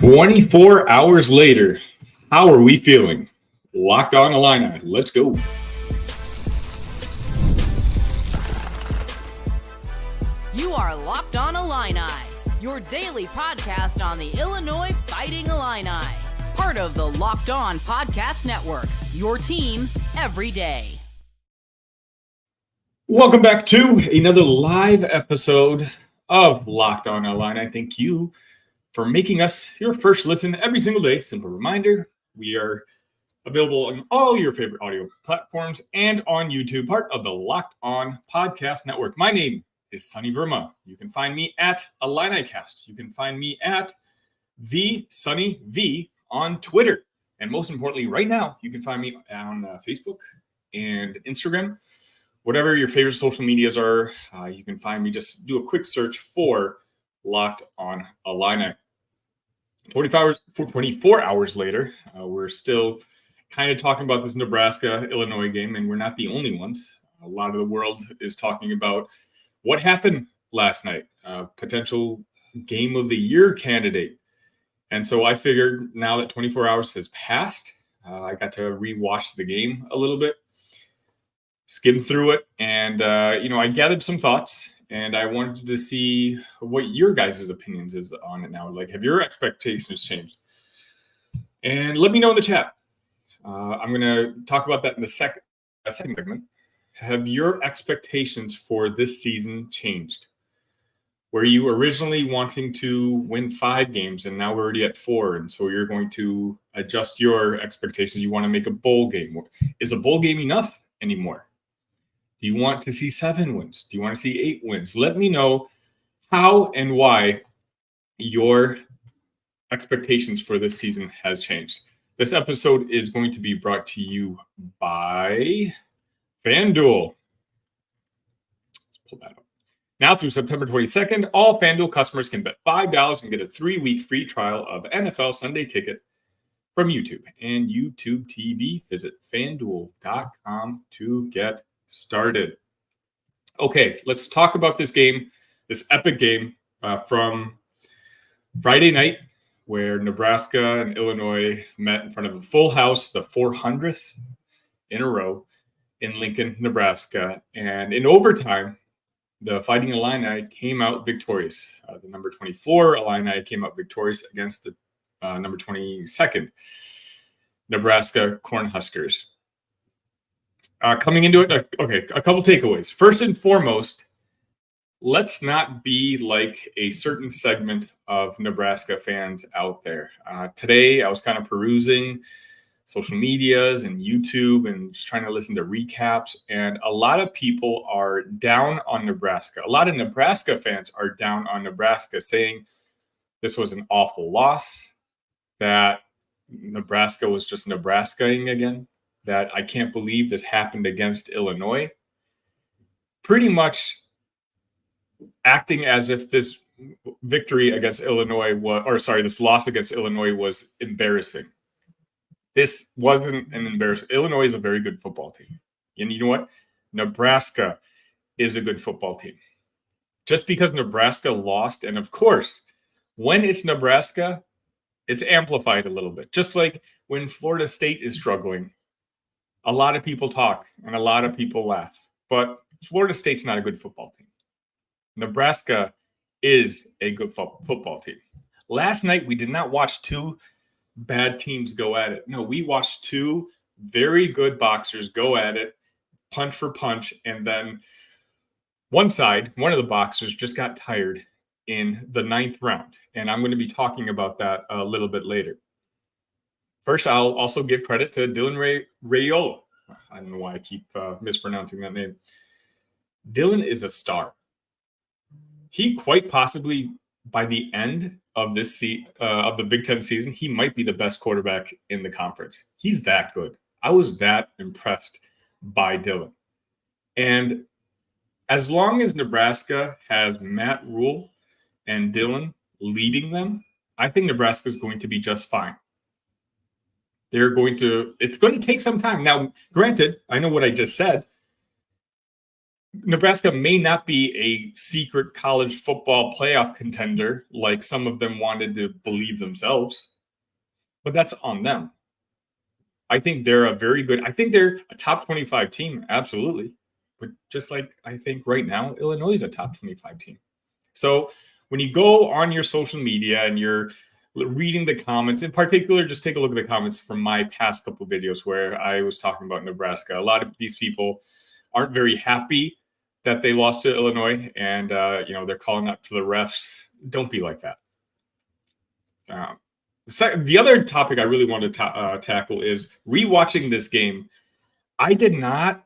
24 hours later, how are we feeling? Locked On Illini. Let's go. You are Locked On Illini, your daily podcast on the Illinois Fighting Illini. Part of the Locked On Podcast Network, your team every day. Welcome back to another live episode of Locked On Illini. Thank you for making us your first listen every single day. Simple reminder, we are available on all your favorite audio platforms and on YouTube, part of the Locked On Podcast Network. My name is Sunny Verma. You can find me at IlliniCast. You can find me at the Sunny V on Twitter. And most importantly, right now, you can find me on Facebook and Instagram. Whatever your favorite social medias are, you can find me. Just do a quick search for Locked On Illini. 24 hours later, we're still kind of talking about this Nebraska-Illinois game, and we're not the only ones. A lot of the world is talking about what happened last night, potential game of the year candidate. And so I figured now that 24 hours has passed, I got to rewatch the game a little bit, skim through it, and I gathered some thoughts. And I wanted to see what your guys' opinions is on it now. Like, have your expectations changed? And let me know in the chat. I'm going to talk about that in the second segment. Have your expectations for this season changed? Were you originally wanting to win 5 games, and now we're already at 4, and so you're going to adjust your expectations. You want to make a bowl game. Is a bowl game enough anymore? Do you want to see 7 wins? Do you want to see 8 wins? Let me know how and why your expectations for this season has changed. This episode is going to be brought to you by FanDuel. Let's pull that up. Now through September 22nd, all FanDuel customers can bet $5 and get a 3-week free trial of NFL Sunday Ticket from YouTube and YouTube TV. Visit FanDuel.com to get started. Okay, let's talk about this game, this epic game from Friday night, where Nebraska and Illinois met in front of a full house, the 400th in a row in Lincoln, Nebraska. And in overtime, the Fighting Illini came out victorious. The number 24 Illini came out victorious against the number 22nd Nebraska Cornhuskers. Coming into it, a couple takeaways. First and foremost, let's not be like a certain segment of Nebraska fans out there. Today, I was kind of perusing social medias and YouTube and just trying to listen to recaps, and a lot of people are down on Nebraska. A lot of Nebraska fans are down on Nebraska, saying this was an awful loss, that Nebraska was just Nebraska-ing again, that I can't believe this happened against Illinois. Pretty much acting as if this victory against Illinois this loss against Illinois was embarrassing. This wasn't an embarrassment. Illinois is a very good football team. And you know what? Nebraska is a good football team. Just because Nebraska lost, and of course, when it's Nebraska, it's amplified a little bit. Just like when Florida State is struggling, a lot of people talk and a lot of people laugh, but Florida State's not a good football team. Nebraska is a good football team. Last night, we did not watch 2 bad teams go at it. No, we watched 2 very good boxers go at it, punch for punch, and then one of the boxers just got tired in the 9th round, and I'm going to be talking about that a little bit later. First, I'll also give credit to Dylan Raiola. I don't know why I keep mispronouncing that name. Dylan is a star. He quite possibly, by the end of this of the Big Ten season, he might be the best quarterback in the conference. He's that good. I was that impressed by Dylan. And as long as Nebraska has Matt Rule and Dylan leading them, I think Nebraska is going to be just fine. It's going to take some time. Now, granted, I know what I just said. Nebraska may not be a secret college football playoff contender like some of them wanted to believe themselves, but that's on them. I think they're a top 25 team, absolutely. But just like I think right now, Illinois is a top 25 team. So when you go on your social media and you're reading the comments, in particular, just take a look at the comments from my past couple of videos where I was talking about Nebraska. A lot of these people aren't very happy that they lost to Illinois, and they're calling out for the refs. Don't be like that. The other topic I really want to tackle is rewatching this game. I did not,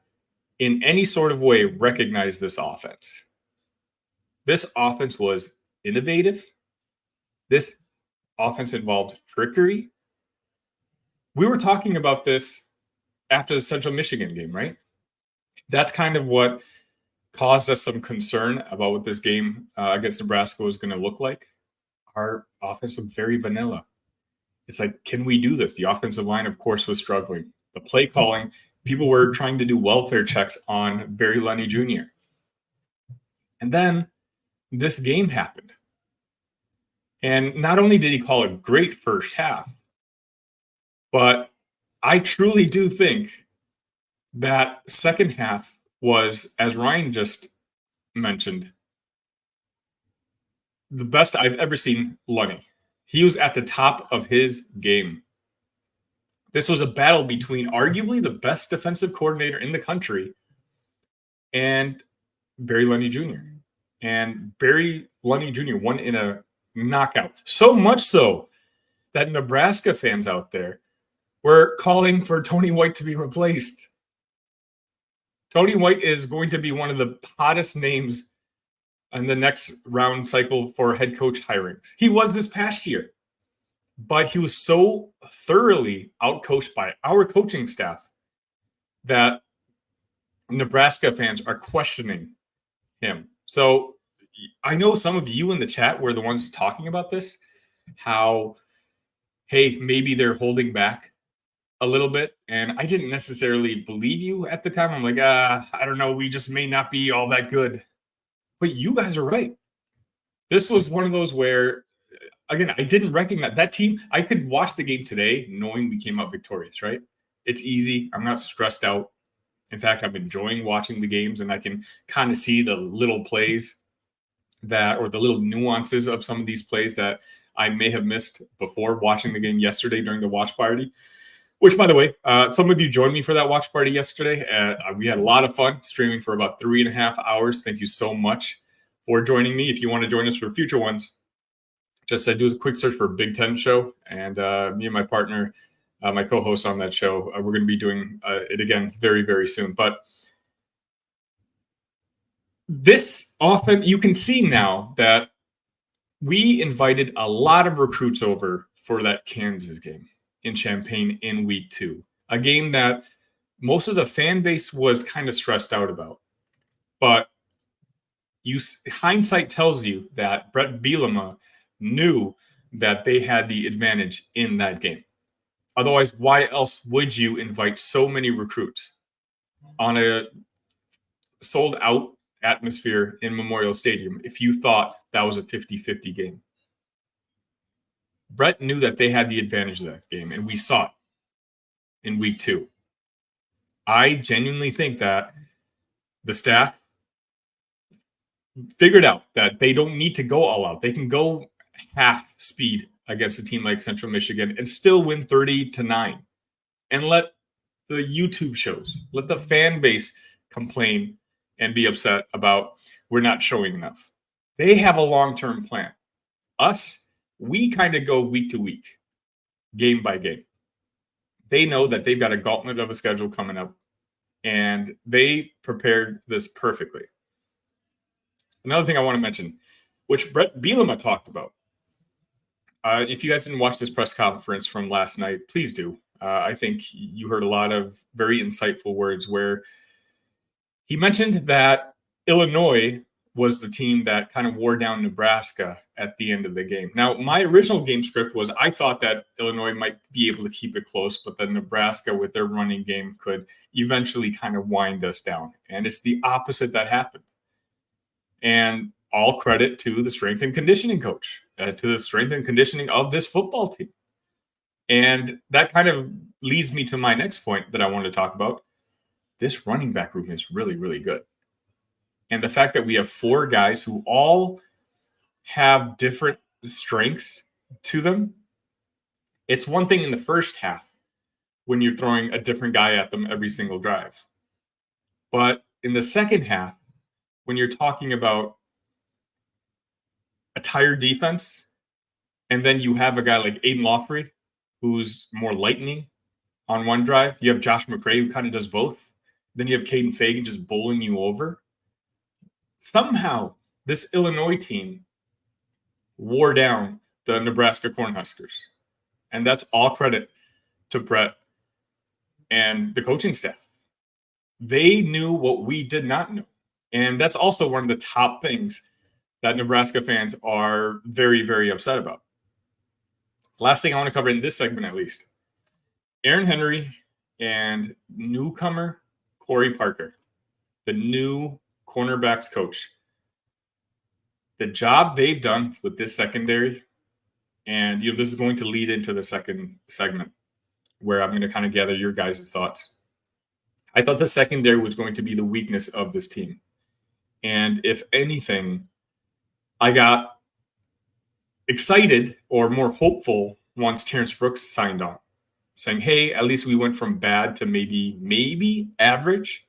in any sort of way, recognize this offense. This offense was innovative. This offense involved trickery. We were talking about this after the Central Michigan game, right? That's kind of what caused us some concern about what this game against Nebraska was going to look like. Our offense looked very vanilla. It's like, can we do this? The offensive line, of course, was struggling. The play calling, people were trying to do welfare checks on Barry Lunny Jr. And then this game happened. And not only did he call a great first half, but I truly do think that second half was, as Ryan just mentioned, the best I've ever seen Lunny. He was at the top of his game. This was a battle between arguably the best defensive coordinator in the country and Barry Lunny Jr. And Barry Lunny Jr. won in a knockout. So much so that Nebraska fans out there were calling for Tony White to be replaced. Tony White is going to be one of the hottest names in the next round cycle for head coach hirings. He was this past year, but he was so thoroughly outcoached by our coaching staff that Nebraska fans are questioning him. So I know some of you in the chat were the ones talking about this, how, hey, maybe they're holding back a little bit. And I didn't necessarily believe you at the time. I'm like, I don't know. We just may not be all that good. But you guys are right. This was one of those where, again, I didn't recognize that team. I could watch the game today knowing we came out victorious, right? It's easy. I'm not stressed out. In fact, I'm enjoying watching the games, and I can kind of see the little plays or the little nuances of some of these plays that I may have missed before watching the game yesterday during the watch party. Which, by the way, some of you joined me for that watch party yesterday. We had a lot of fun streaming for about 3.5 hours. Thank you so much for joining me. If you want to join us for future ones, just do a quick search for Big Ten Show. And me and my partner, my co-host on that show, we're going to be doing it again very, very soon. But this often, you can see now that we invited a lot of recruits over for that Kansas game in Champaign in week 2, a game that most of the fan base was kind of stressed out about. But hindsight tells you that Brett Bielema knew that they had the advantage in that game. Otherwise, why else would you invite so many recruits on a sold-out atmosphere in Memorial Stadium if you thought that was a 50-50 game? Brett knew that they had the advantage of that game, and we saw it in week 2. I genuinely think that the staff figured out that they don't need to go all out. They can go half speed against a team like Central Michigan and still win 30-9. And let the YouTube shows, let the fan base complain and be upset about we're not showing enough. They have a long-term plan. Us, we kind of go week to week, game by game. They know that they've got a gauntlet of a schedule coming up, and they prepared this perfectly. Another thing I want to mention, which Brett Bielema talked about. If you guys didn't watch this press conference from last night, please do. I think you heard a lot of very insightful words where he mentioned that Illinois was the team that kind of wore down Nebraska at the end of the game. Now, my original game script was I thought that Illinois might be able to keep it close, but then Nebraska with their running game could eventually kind of wind us down. And it's the opposite that happened. And all credit to the strength and conditioning coach, to the strength and conditioning of this football team. And that kind of leads me to my next point that I want to talk about. This running back room is really, really good. And the fact that we have 4 guys who all have different strengths to them. It's one thing in the first half when you're throwing a different guy at them every single drive. But in the second half, when you're talking about a tired defense, and then you have a guy like Aiden Lawfrey, who's more lightning on one drive. You have Josh McCray, who kind of does both. Then you have Caden Fagan just bowling you over. Somehow, this Illinois team wore down the Nebraska Cornhuskers. And that's all credit to Brett and the coaching staff. They knew what we did not know. And that's also one of the top things that Nebraska fans are very, very upset about. Last thing I want to cover in this segment, at least. Aaron Henry and newcomer Corey Parker, the new cornerbacks coach. The job they've done with this secondary, and this is going to lead into the second segment where I'm going to kind of gather your guys' thoughts. I thought the secondary was going to be the weakness of this team. And if anything, I got excited or more hopeful once Terrence Brooks signed on, saying, hey, at least we went from bad to maybe average.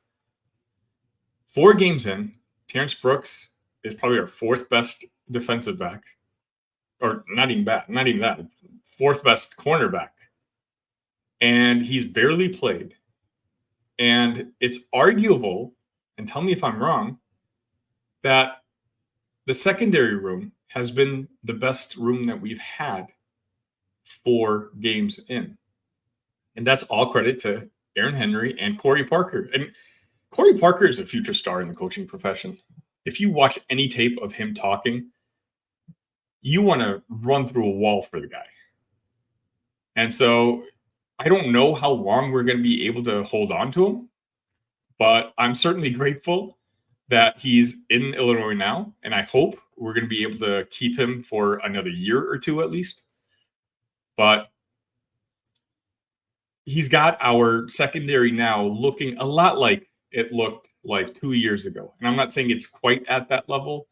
4 games in, Terrence Brooks is probably our 4th best defensive back. Or not even that, 4th best cornerback. And he's barely played. And it's arguable, and tell me if I'm wrong, that the secondary room has been the best room that we've had 4 games in. And that's all credit to Aaron Henry and Corey Parker. And Corey Parker is a future star in the coaching profession. If you watch any tape of him talking, you want to run through a wall for the guy. And so I don't know how long we're going to be able to hold on to him, but I'm certainly grateful that he's in Illinois now, and I hope we're going to be able to keep him for another year or 2 at least. But he's got our secondary now looking a lot like it looked like 2 years ago. And I'm not saying it's quite at that level,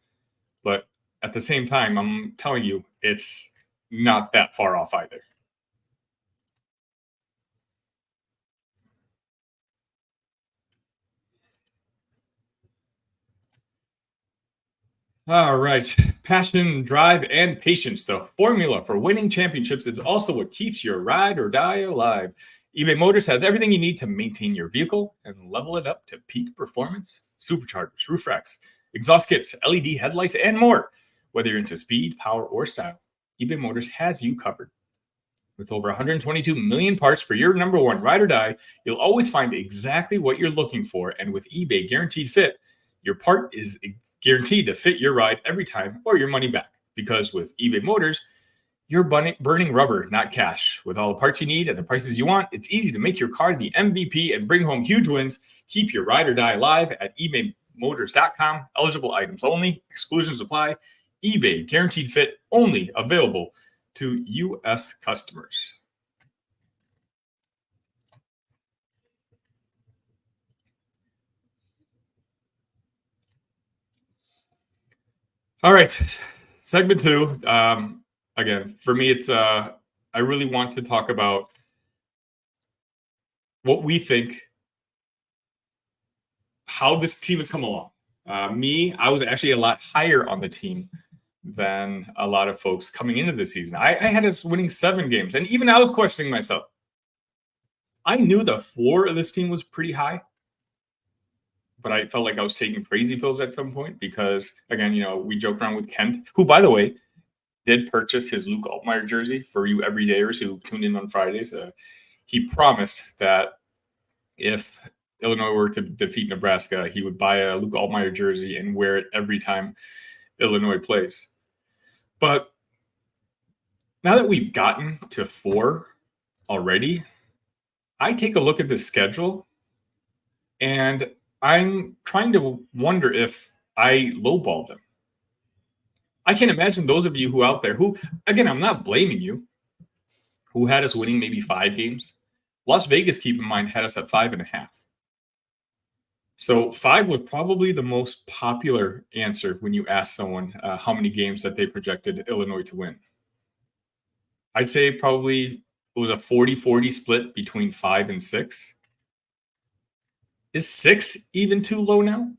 but at the same time, I'm telling you, it's not that far off either. All right. Passion, drive, and patience. The formula for winning championships is also what keeps your ride or die alive. eBay Motors has everything you need to maintain your vehicle and level it up to peak performance. Superchargers, roof racks, exhaust kits, LED headlights, and more. Whether you're into speed, power, or style, eBay Motors has you covered. With over 122 million parts for your number one ride or die, you'll always find exactly what you're looking for. And with eBay Guaranteed Fit, your part is guaranteed to fit your ride every time or your money back. Because with eBay Motors, you're burning rubber, not cash. With all the parts you need at the prices you want, it's easy to make your car the MVP and bring home huge wins. Keep your ride or die alive at ebaymotors.com. Eligible items only. Exclusions apply. eBay Guaranteed Fit only available to U.S. customers. All right, segment 2. Again, for me, it's I really want to talk about what we think, how this team has come along. I was actually a lot higher on the team than a lot of folks coming into the season. I had us winning 7 games, and even I was questioning myself. I knew the floor of this team was pretty high, but I felt like I was taking crazy pills at some point because, again, we joke around with Kent, who, by the way, did purchase his Luke Altmaier jersey for you everydayers who tune in on Fridays. He promised that if Illinois were to defeat Nebraska, he would buy a Luke Altmaier jersey and wear it every time Illinois plays. But now that we've gotten to 4 already, I take a look at the schedule and I'm trying to wonder if I lowballed them. I can imagine those of you who out there who, again, I'm not blaming you, who had us winning maybe 5 games. Las Vegas, keep in mind, had us at 5.5. So 5 was probably the most popular answer when you ask someone how many games that they projected Illinois to win. I'd say probably it was a 40-40 split between 5 and 6. Is 6 even too low now?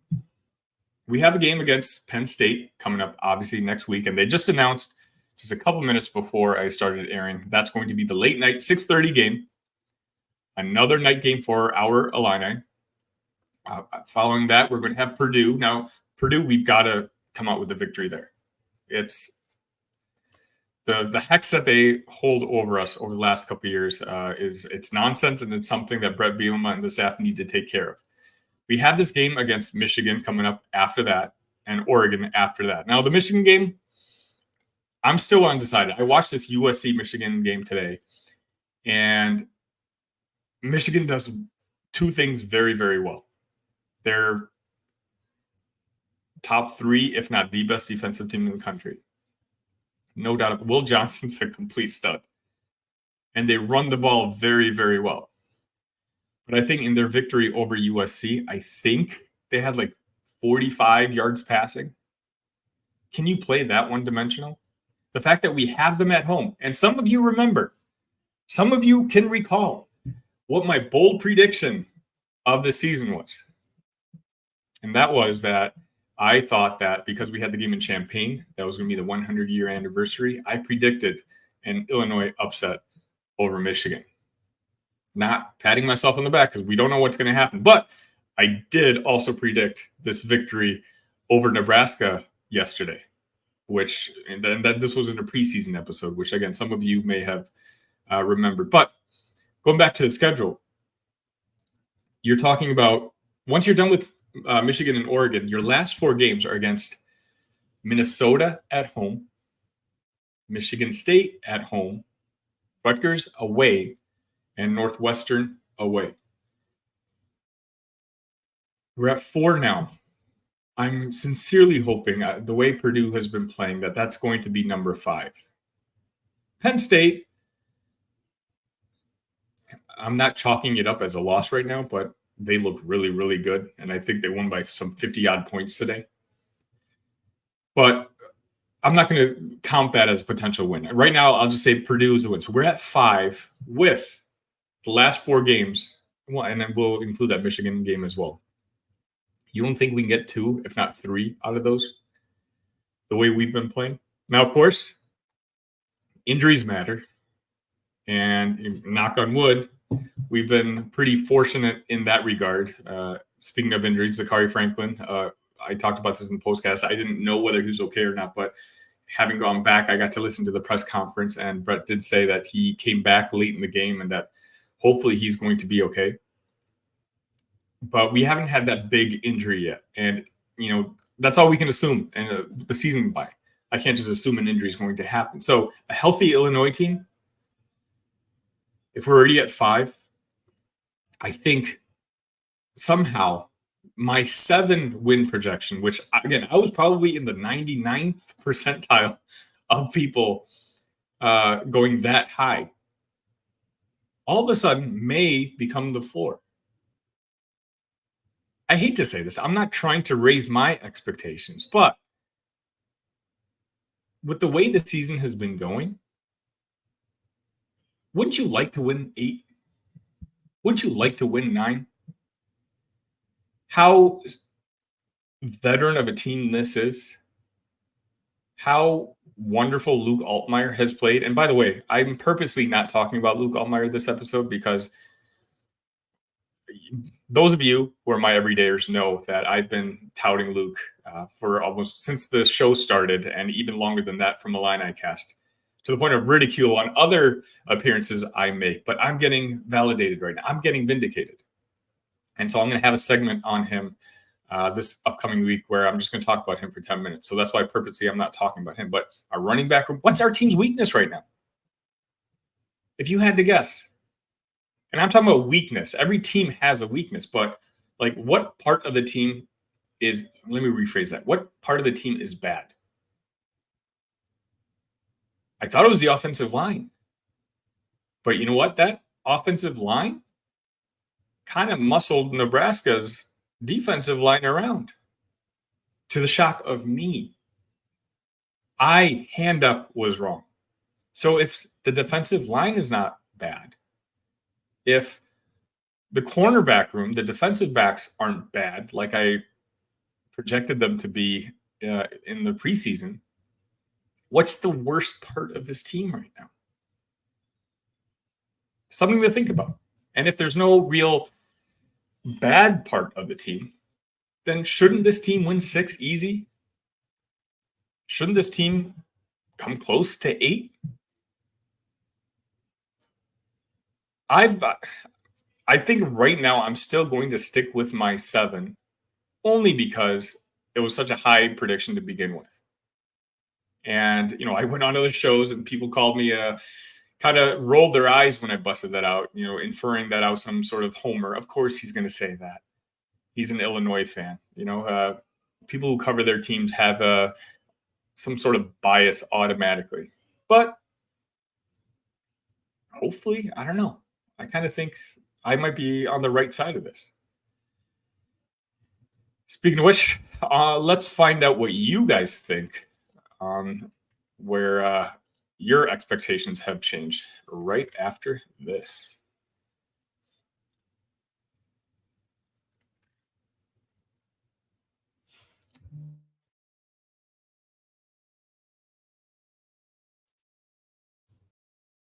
We have a game against Penn State coming up, obviously, next week. And they just announced, just a couple minutes before I started airing, that's going to be the late night 6:30 game. Another night game for our Illini. Following that, we're going to have Purdue. Now, Purdue, we've got to come out with a victory there. It's the hex that they hold over us over the last couple of years it's nonsense, and it's something that Brett Bielema and the staff need to take care of. We have this game against Michigan coming up after that, and Oregon after that. Now, the Michigan game, I'm still undecided. I watched this USC-Michigan game today, and Michigan does 2 things very, very well. They're top 3, if not the best defensive team in the country. No doubt. Will Johnson's a complete stud. And they run the ball very, very well. But I think in their victory over USC, I think they had like 45 yards passing. Can you play that one-dimensional? The fact that we have them at home, and some of you remember, some of you can recall what my bold prediction of the season was. And that was that I thought that because we had the game in Champaign, that was going to be the 100-year anniversary, I predicted an Illinois upset over Michigan. Not patting myself on the back because we don't know what's going to happen. But I did also predict this victory over Nebraska yesterday, which, and then that this was in a preseason episode, which, again, some of you may have remembered. But going back to the schedule, you're talking about once you're done with Michigan and Oregon, your last 4 games are against Minnesota at home, Michigan State at home, Rutgers away, and Northwestern away. We're at 4 now. I'm sincerely hoping, the way Purdue has been playing, that that's going to be number 5. Penn State, I'm not chalking it up as a loss right now, but they look really, really good. And I think they won by some 50-odd points today. But I'm not going to count that as a potential win. Right now, I'll just say Purdue is a win. So we're at 5 with the last 4 games. Well, and then we'll include that Michigan game as well. You don't think we can get 2, if not 3 out of those, the way we've been playing? Now, of course, injuries matter. And knock on wood, we've been pretty fortunate in that regard. Speaking of injuries, Zachary Franklin, I talked about this in the postcast. I didn't know whether he was okay or not, but having gone back, I got to listen to the press conference, and Brett did say that he came back late in the game and that hopefully he's going to be okay. But we haven't had that big injury yet. And, that's all we can assume in the season by. I can't just assume an injury is going to happen. So a healthy Illinois team, if we're already at 5, I think somehow my 7-win projection, which, again, I was probably in the 99th percentile of people going that high, all of a sudden may become the floor. I hate to say this. I'm not trying to raise my expectations, but with the way the season has been going, wouldn't you like to win 8? Wouldn't you like to win 9? How veteran of a team this is, how wonderful Luke Altmaier has played. And by the way, I'm purposely not talking about Luke Altmaier this episode because those of you who are my everydayers know that I've been touting Luke for almost since the show started, and even longer than that from Illini Cast, to the point of ridicule on other appearances I make. But I'm getting validated right now. I'm getting vindicated. And so I'm going to have a segment on him this upcoming week where I'm just going to talk about him for 10 minutes. So that's why purposely I'm not talking about him. But our running back room, what's our team's weakness right now? If you had to guess. And I'm talking about weakness. Every team has a weakness, but like what part of the team is, let me rephrase that. What part of the team is bad? I thought it was the offensive line. But you know what? That offensive line kind of muscled Nebraska's defensive line around to the shock of me. I, hand up, was wrong. So if the defensive line is not bad, if the cornerback room, the defensive backs aren't bad, like I projected them to be in the preseason, what's the worst part of this team right now? Something to think about. And if there's no real bad part of the team, then shouldn't this team win 6 easy? Shouldn't this team come close to 8? I think right now I'm still going to stick with my 7, only because it was such a high prediction to begin with. And, I went on other shows and people called me kind of rolled their eyes when I busted that out, inferring that I was some sort of homer. Of course he's going to say that. He's an Illinois fan. People who cover their teams have some sort of bias automatically. But hopefully, I don't know. I kind of think I might be on the right side of this. Speaking of which, let's find out what you guys think where your expectations have changed right after this.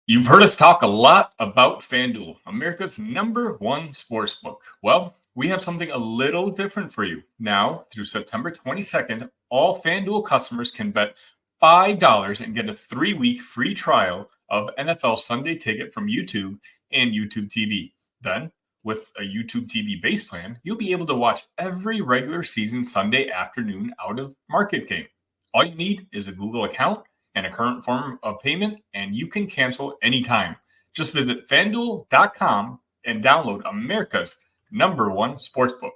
You've heard us talk a lot about FanDuel, America's #1 sportsbook. Well, we have something a little different for you. Now, through September 22nd, all FanDuel customers can bet $5 and get a 3-week free trial of NFL Sunday Ticket from YouTube and YouTube TV. Then, with a YouTube TV base plan, you'll be able to watch every regular season Sunday afternoon out of market game. All you need is a Google account and a current form of payment, and you can cancel anytime. Just visit FanDuel.com and download America's #1 sportsbook.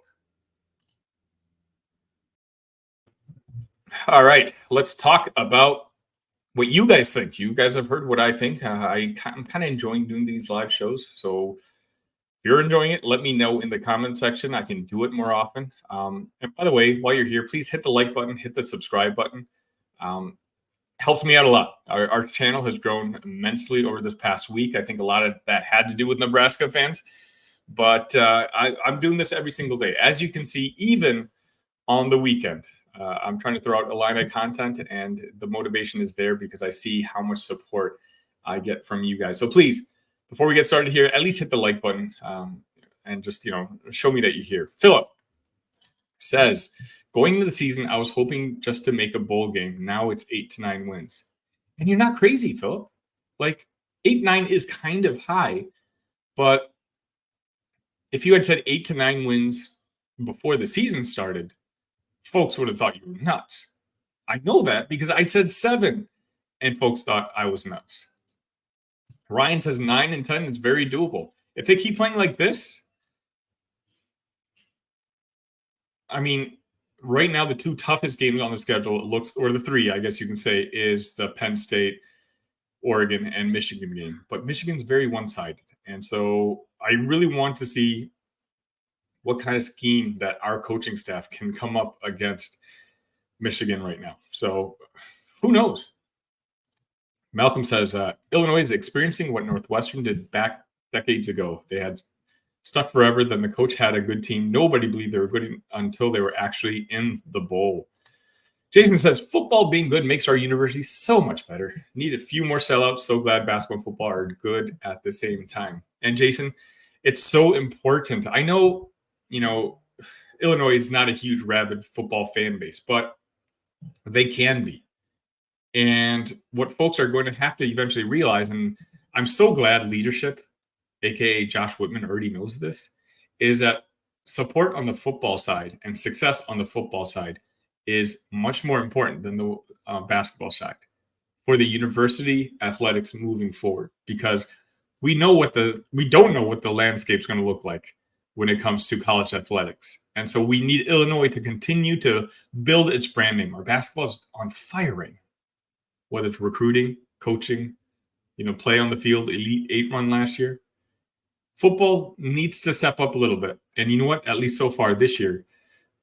All right, let's talk about what you guys think. You guys have heard what I think. I'm kind of enjoying doing these live shows. So if you're enjoying it, let me know in the comment section. I can do it more often. And by the way, while you're here, please hit the like button, hit the subscribe button. Helps me out a lot. Our channel has grown immensely over this past week. I think a lot of that had to do with Nebraska fans. But I'm doing this every single day. As you can see, even on the weekend, I'm trying to throw out Illini content, and the motivation is there because I see how much support I get from you guys. So please, before we get started here, at least hit the like button and just, show me that you're here. Philip says, going into the season, I was hoping just to make a bowl game. Now it's 8 to 9 wins. And you're not crazy, Philip. Like 8-9 is kind of high, but if you had said 8 to 9 wins before the season started, folks would have thought you were nuts. I know that because I said 7 and folks thought I was nuts. Ryan says 9 and 10 is very doable. If they keep playing like this, I mean, right now, the 2 toughest games on the schedule or the 3, I guess you can say, is the Penn State, Oregon, and Michigan game. But Michigan's very one-sided. And so I really want to see what kind of scheme that our coaching staff can come up against Michigan right now. So who knows? Malcolm says, Illinois is experiencing what Northwestern did back decades ago. They had stuck forever. Then the coach had a good team. Nobody believed they were good until they were actually in the bowl. Jason says, football being good makes our university so much better. Need a few more sellouts. So glad basketball and football are good at the same time. And Jason, it's so important. I know, Illinois is not a huge rabid football fan base, but they can be. And what folks are going to have to eventually realize, and I'm so glad leadership, aka Josh Whitman, already knows this, is that support on the football side and success on the football side is much more important than the basketball side for the university athletics moving forward, because we don't know what the landscape's going to look like when it comes to college athletics. And so we need Illinois to continue to build its brand name. Our basketball is on fire right now, whether it's recruiting, coaching, play on the field, Elite Eight run last year. Football needs to step up a little bit. And you know what? At least so far this year,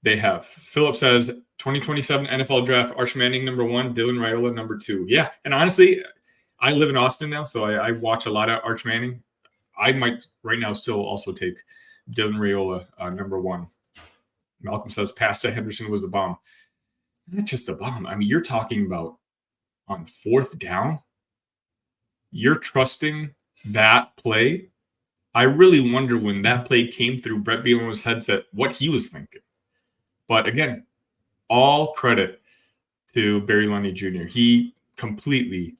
they have. Philip says 2027 NFL draft, Arch Manning number 1, Dylan Raiola number 2. Yeah, and honestly, I live in Austin now, so I watch a lot of Arch Manning. I might right now still also take Dylan Raiola number 1. Malcolm says Pasta Henderson was the bomb. Not just the bomb. I mean, you're talking about on 4th down. You're trusting that play. I really wonder when that play came through Brett Bielema's headset what he was thinking. But again, all credit to Barry Lundy Jr. He completely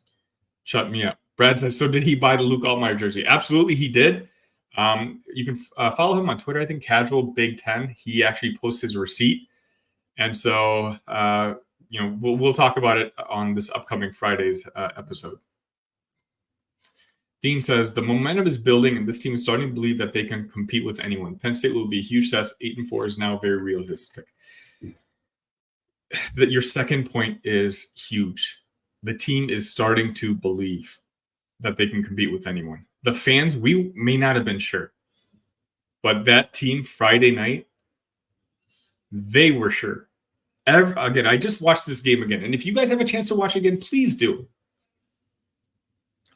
shut me up. Brad says, so did he buy the Luke Altmaier jersey? Absolutely, he did. You can follow him on Twitter, I think, Casual Big Ten. He actually posts his receipt. And so, we'll talk about it on this upcoming Friday's episode. Dean says, the momentum is building, and this team is starting to believe that they can compete with anyone. Penn State will be a huge test. 8-4 is now very realistic. That your second point is huge. The team is starting to believe that they can compete with anyone. The fans, we may not have been sure. But that team Friday night, they were sure. Again, I just watched this game again. And if you guys have a chance to watch it again, please do.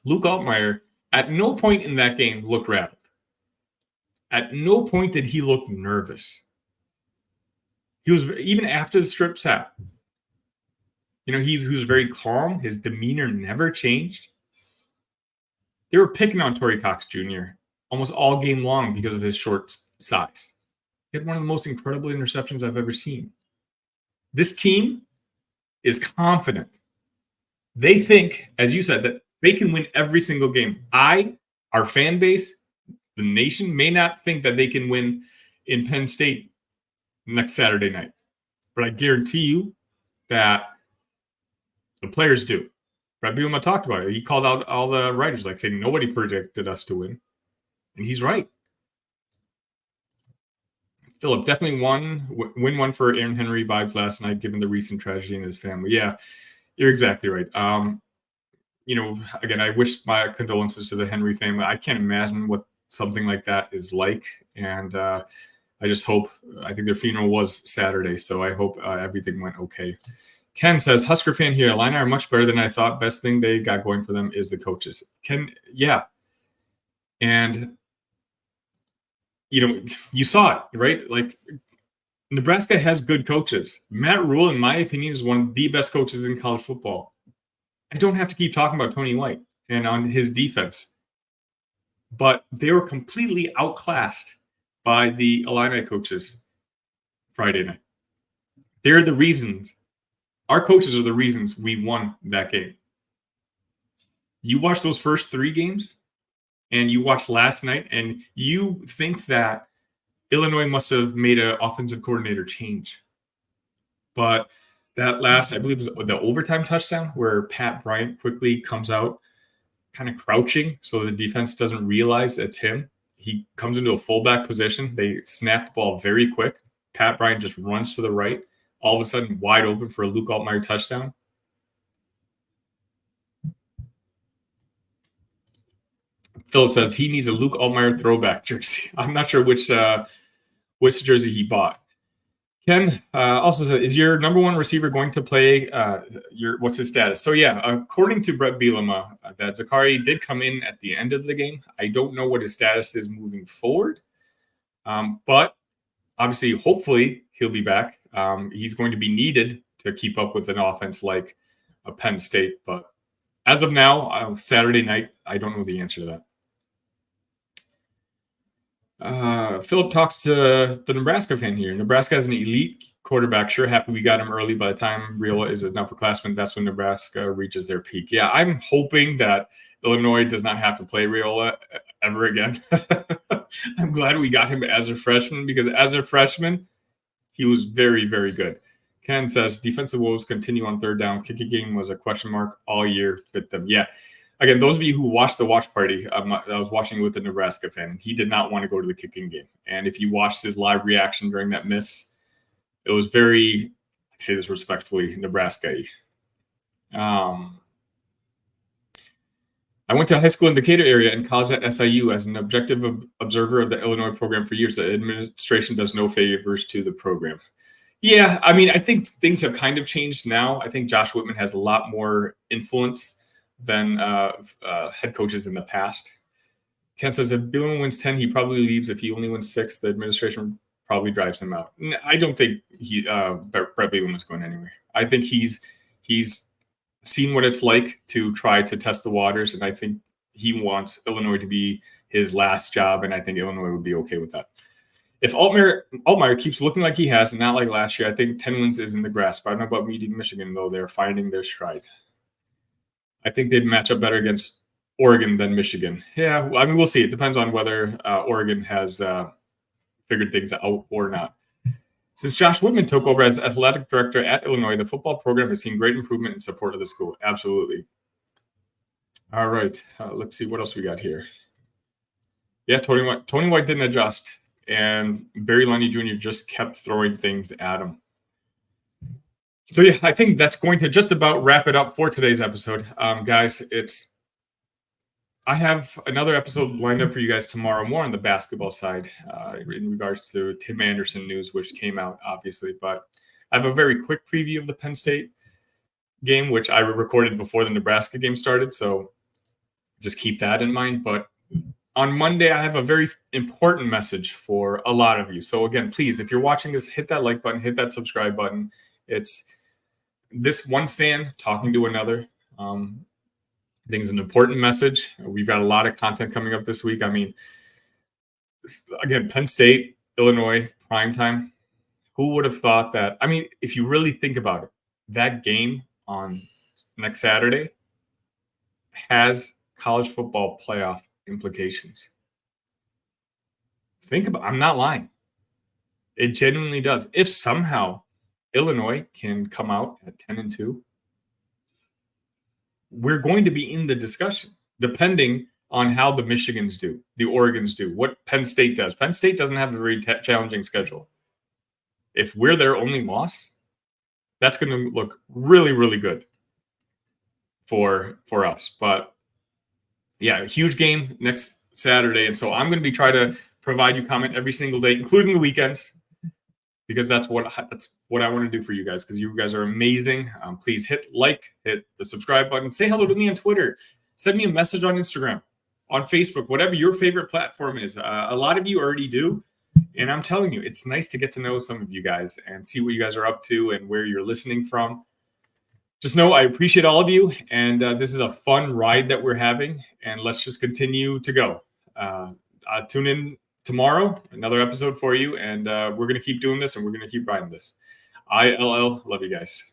Luke Altmaier, at no point in that game, looked rattled. At no point did he look nervous. He was, even after the strip sack, he was very calm. His demeanor never changed. They were picking on Torrey Cox Jr. almost all game long because of his short size. He had one of the most incredible interceptions I've ever seen. This team is confident. They think, as you said, that they can win every single game. Our fan base, the nation, may not think that they can win in Penn State next Saturday night. But I guarantee you that the players do. Brett Bielema talked about it. He called out all the writers, saying nobody predicted us to win. And he's right. Philip, definitely win one for Aaron Henry vibes last night, given the recent tragedy in his family. Yeah, you're exactly right. Again, I wish my condolences to the Henry family. I can't imagine what something like that is like. And I just hope, I think their funeral was Saturday, so I hope everything went okay. Ken says, Husker fan here, Illini are much better than I thought. Best thing they got going for them is the coaches. Ken, yeah. And, you saw it, right? Nebraska has good coaches. Matt Rule, in my opinion, is one of the best coaches in college football. I don't have to keep talking about Tony White and on his defense. But they were completely outclassed by the Illini coaches Friday night. They're the reasons. Our coaches are the reasons we won that game. You watch those first 3 games, and you watch last night, and you think that Illinois must have made an offensive coordinator change. But that last, I believe, was the overtime touchdown where Pat Bryant quickly comes out kind of crouching so the defense doesn't realize it's him. He comes into a fullback position. They snap the ball very quick. Pat Bryant just runs to the right. All of a sudden, wide open for a Luke Altmaier touchdown. Philip says he needs a Luke Altmaier throwback jersey. I'm not sure which jersey he bought. Ken also said, is your number 1 receiver going to play? What's his status? So, yeah, according to Brett Bielema, that Zakari did come in at the end of the game. I don't know what his status is moving forward. But obviously, hopefully, he'll be back. He's going to be needed to keep up with an offense like Penn State. But as of now, Saturday night, I don't know the answer to that. Philip talks to the Nebraska fan here. Nebraska has an elite quarterback. Sure, happy we got him early. By the time Raiola is an upperclassman, that's when Nebraska reaches their peak. Yeah, I'm hoping that Illinois does not have to play Raiola ever again. I'm glad we got him as a freshman, because as a freshman, he was very, very good. Ken says, defensive woes continue on third down. Kicking game was a question mark all year. Bit them. Yeah. Again, those of you who watched the watch party, I was watching it with a Nebraska fan, and he did not want to go to the kicking game. And if you watched his live reaction during that miss, it was very, I say this respectfully, Nebraska-y. I went to high school in Decatur area and college at SIU as an objective observer of the Illinois program for years. The administration does no favors to the program. Yeah, I mean, I think things have kind of changed now. I think Josh Whitman has a lot more influence than head coaches in the past. Ken says if Bielema wins 10, he probably leaves. If he only wins 6, the administration probably drives him out. I don't think Brett Bielema is going anywhere. I think he's seen what it's like to try to test the waters, and I think he wants Illinois to be his last job, and I think Illinois would be okay with that. If Altmaier keeps looking like he has, and not like last year, I think 10 wins is in the grasp. I don't know about meeting Michigan, though. They're finding their stride. I think they'd match up better against Oregon than Michigan. Yeah, I mean, we'll see. It depends on whether Oregon has figured things out or not. Since Josh Whitman took over as athletic director at Illinois, the football program has seen great improvement in support of the school. Absolutely. All right. Let's see what else we got here. Yeah, Tony White didn't adjust, and Barry Lundy Jr. just kept throwing things at him. So, yeah, I think that's going to just about wrap it up for today's episode. Guys, I have another episode lined up for you guys tomorrow, more on the basketball side in regards to Tim Anderson news, which came out, obviously. But I have a very quick preview of the Penn State game, which I recorded before the Nebraska game started. So just keep that in mind. But on Monday, I have a very important message for a lot of you. So, again, please, if you're watching this, hit that like button, hit that subscribe button. It's this one fan talking to another. I think it's an important message. We've got a lot of content coming up this week. I mean, again, Penn State, Illinois, primetime. Who would have thought that? I mean, if you really think about it, that game on next Saturday has college football playoff implications. Think about it. I'm not lying. It genuinely does. If somehow Illinois can come out at 10-2, we're going to be in the discussion, depending on how the Michigans do, the Oregons do, what Penn State does. Penn State doesn't have a very challenging schedule. If we're their only loss, that's going to look really, really good for us. But, yeah, a huge game next Saturday. And so I'm going to be trying to provide you comment every single day, including the weekends, because that's what I want to do for you guys, because you guys are amazing. Please hit the subscribe button. Say hello to me on Twitter. Send me a message on Instagram, on Facebook, whatever your favorite platform is. A lot of you already do, and I'm telling you, it's nice to get to know some of you guys and see what you guys are up to and where you're listening from. Just know I appreciate all of you, and this is a fun ride that we're having, and let's just continue to go. Tune in tomorrow, another episode for you, and we're going to keep doing this, and we're going to keep riding this. ILL, love you guys.